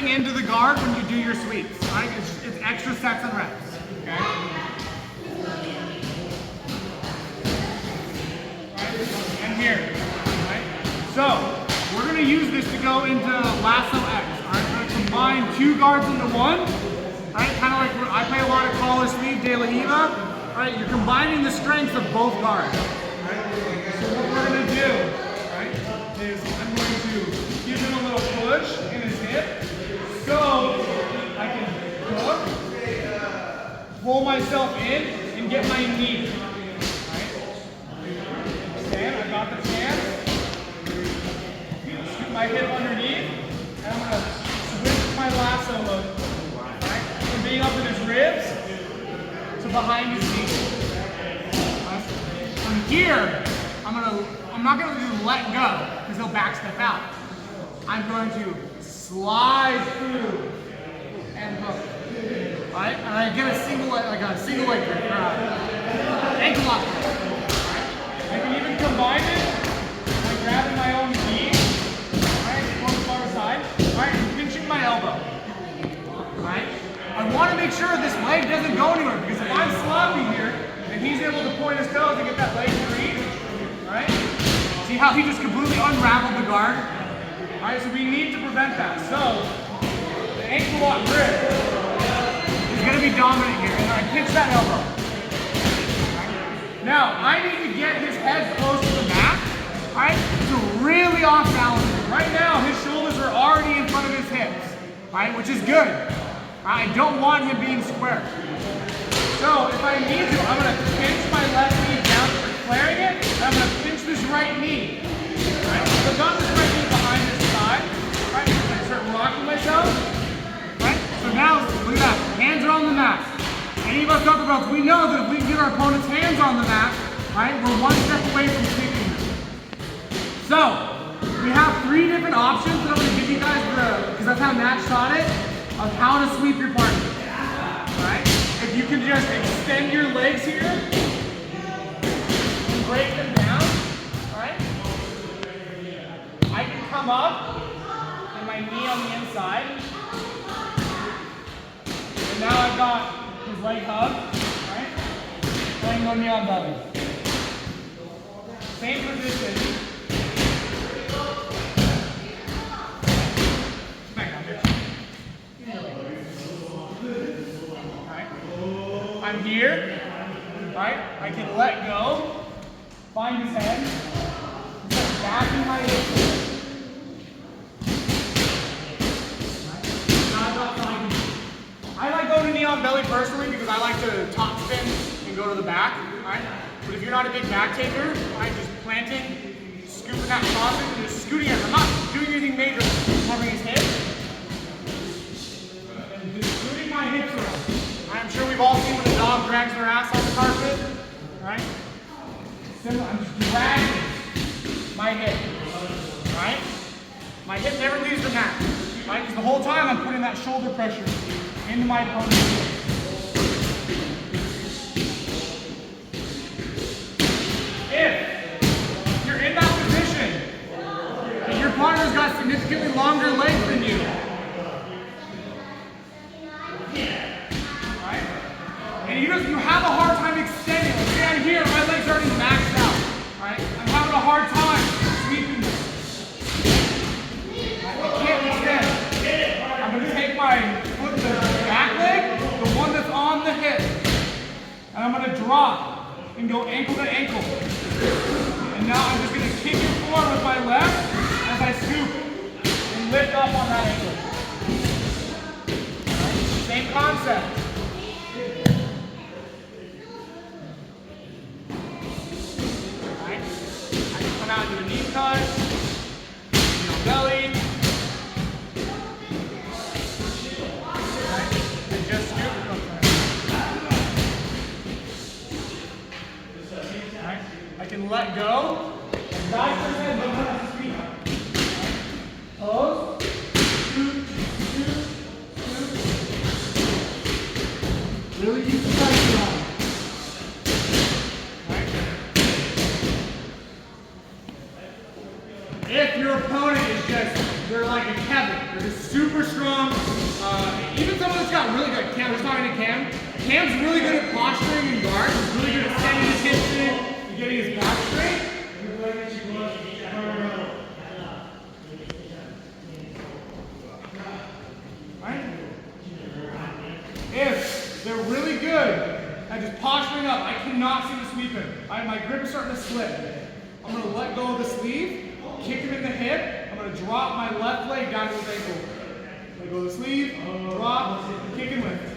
adding into the guard when you do your sweeps. Right? It's extra sets and reps. Okay? Right? And here. Right? So we're going to use this to go into Lasso-X. All right? We're going to combine two guards into one. All right? Kind of like I play a lot of collar sleeve de la Hiva. All right? You're combining the strengths of both guards. Right? So what we're going to do, right, is I'm going to give him a little push in his hip, so I can hook, pull myself in, and get my knee. Right? Stand, I got the chance. Scoop my hip underneath, and I'm going to switch my lasso hook. Right? From being up in his ribs to behind his knee. Right? From here, I'm not going to do let go, because he'll back step out. I'm going to slide through and hook. Alright? And I get a single leg, like a single leg grip, ankle lock. Right? I can even combine it by grabbing my own knee, right, on the far side, right, and pinching my elbow. Right? I want to make sure this leg doesn't go anywhere, because if I'm sloppy here, and he's able to point his toes and get that leg free, right? See how he just completely unraveled the guard? Alright, so we need to prevent that. So, the ankle lock grip is going to be dominant here. And I pinch that elbow. Right? Now, I need to get his head close to the mat, alright, to really off balance him. Right now, his shoulders are already in front of his hips, alright, which is good. I don't want him being square. So, if I need to, I'm going to pinch my left knee down, flaring it, and I'm going to pinch this right knee. Right? So I've got this right knee behind this side. Right? I start rocking myself. Right? So now, look at that. Hands are on the mat. Any of us upper belts, we know that if we can get our opponent's hands on the mat, right, we're one step away from kicking them. So, we have 3 different options that I'm going to give you guys, because that's how Nat taught it, of how to sweep your partner. Right? If you can just extend your legs here, break them down, alright? I can come up and my knee on the inside. And now I've got his leg hugged, right? Laying on knee on belly. Same position. Alright? I'm here, right? I can let go. Find his head, start backing my hips. I like going to knee on belly personally because I like to top spin and go to the back. Right? But if you're not a big back taker, right, just planting, scooping that crosses, and just scooting it. I'm not doing anything major, covering his hips. And just scooting my hips around. I'm sure we've all seen when a dog drags their ass on the carpet. Right? I'm just dragging my hip, right? My hip never leaves the mat, right? Because the whole time I'm putting that shoulder pressure into my opponent's hip. If you're in that position and your partner's got significantly longer legs than you, right? And you have a hard time extending. Like, say I'm here, my legs are already maxed out. Right? I'm having a hard time sweeping this. I can't extend. I'm going to take my foot to the back leg, the one that's on the hip, and I'm going to drop and go ankle to ankle. And now I'm just going to kick it forward with my left as I scoop and lift up on that ankle. Right? Same concept. Come out into a knee cut, knee on belly, right? And just scoop. Right? I can let go, and guide your head, don't have to speed. Right? Pose, scoop, scoop, scoop. Really keep the pressure on. If your opponent is just, they're like a Kevin, they're just super strong, Cam, we're talking to Cam. Cam's really good at posturing in guard. He's really good at setting his hips in and getting his back straight. Right? If they're really good at just posturing up, I cannot see the sweeping. My grip is starting to slip. I'm going to let go of the sleeve, kick him in the hip. I'm going to drop my left leg down to his ankle. Let go of the sleeve, drop, kick and lift.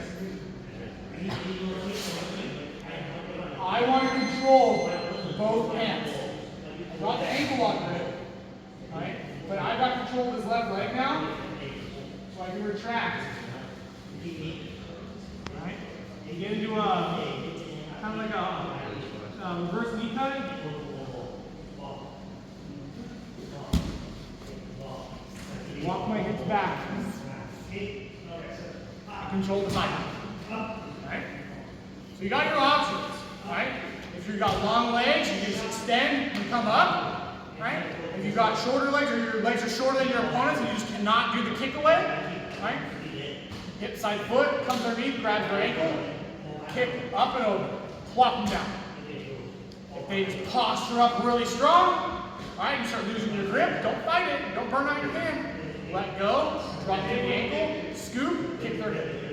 I want to control both hands. I got the ankle lock grip, right? But I've got control of his left leg now, so I can retract. Right? You get into a kind of like a reverse knee cutting. Walk my hips back. Control the side. Right? So you got your options. Right? If you've got long legs, you can just extend and come up. Right? If you've got shorter legs or your legs are shorter than your opponent's and you just cannot do the kick away. Right? Hip side foot comes underneath, grabs their ankle, kick up and over, plop them down. If they just posture up really strong, alright, you start losing your grip, don't fight it, don't burn out your hand. Let go, drop to the ankle, scoop, kick their hip.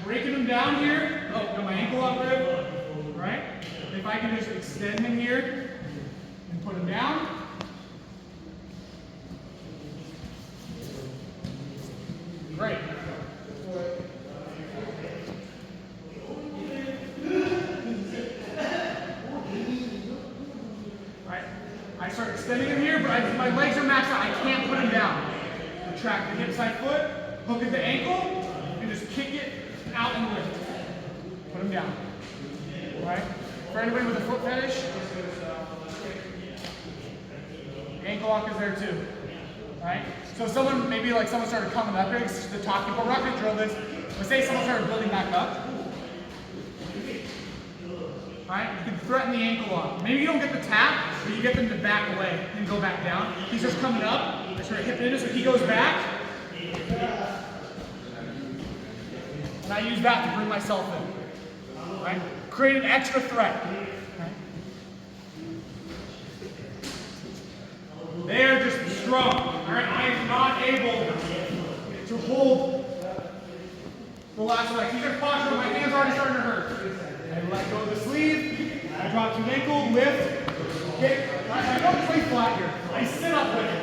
Breaking them down here. Oh, got my ankle up grip. Right? If I can just extend him here and put him down. Great. Right? I start extending him here, but my legs are maxed out. I can't put him down. Retract the hip side foot, hook at the ankle, and just kick it out and lift. Put them down. Alright? For anybody with a foot fetish, ankle lock is there too. Alright? So someone, maybe like someone started coming up here, it's the talk people, we're not going to drill this, but say someone started building back up. Alright? You can threaten the ankle lock. Maybe you don't get the tap, but you get them to back away and go back down. He's just coming up, I start hipping into, so he goes back. And I use that to bring myself in. Right? Create an extra threat. Right? They are just strong. Alright? I am not able to hold the Lasso-X. He's just posturing. My hand's already starting to hurt. I let go of the sleeve. I drop to the ankle, lift, kick. I don't play flat here. I sit up with it.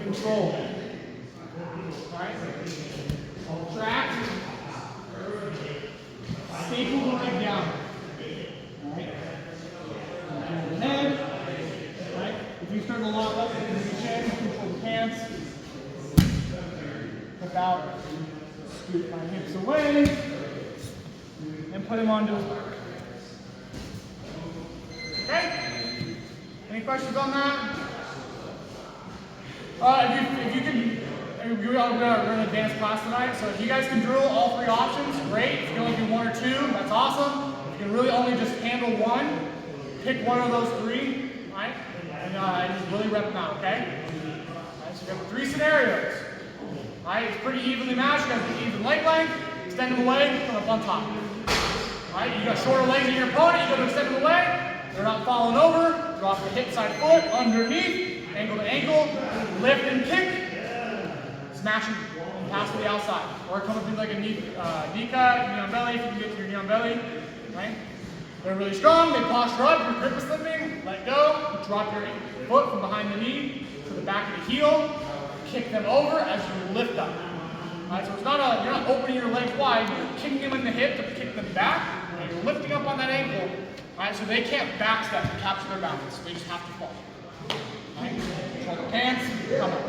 Control. Alright? I'll track. Staple the leg down. Alright? Control the head. Alright? If you start to lock up into the chin, control the pants. Put out. Scoot my hips away. And put him onto his back. Okay? Any questions on that? If you can. We're going to run an advanced class tonight, so if you guys can drill all three options, great. If you can only do one or two, that's awesome. If you can really only just handle one, pick one of those three, right? And just really rep them out, okay? Right, so you have three scenarios. Right? It's pretty evenly matched. You guys get even leg length, extend them away, come up on top. Right? You got shorter legs than your opponent, you go to extend them away, they're not falling over, drop the hip side foot underneath, ankle to ankle, lift and kick. Smash and pass to the outside. Or come up with like a knee cut, knee on belly, if you can get to your knee on belly. Right? They're really strong, they posture up, your grip is slipping, let go, drop your foot from behind the knee to the back of the heel, kick them over as you lift up. Right? So it's not you're not opening your legs wide, you're kicking them in the hip to kick them back, and you're lifting up on that ankle, right? So they can't backstep and capture their balance, they just have to fall. Right? Control the pants, come up.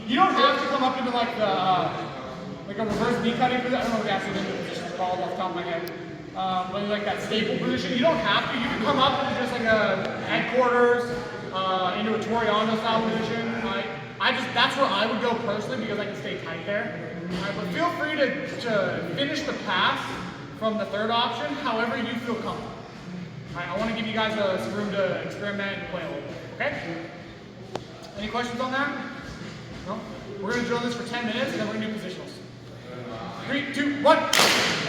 You don't have to come up into like a reverse knee cutting position. I don't know what the actual position is called off the top of my head. But like that staple position, you don't have to. You can come up into just like a headquarters, into a Toriano style position. Right? That's where I would go personally because I can stay tight there. Right? But feel free to finish the pass from the third option, however you feel comfortable. All right, I want to give you guys some room to experiment and play a little bit, okay? Any questions on that? No? We're going to drill this for 10 minutes and then we're going to do positionals. 3, 2, 1.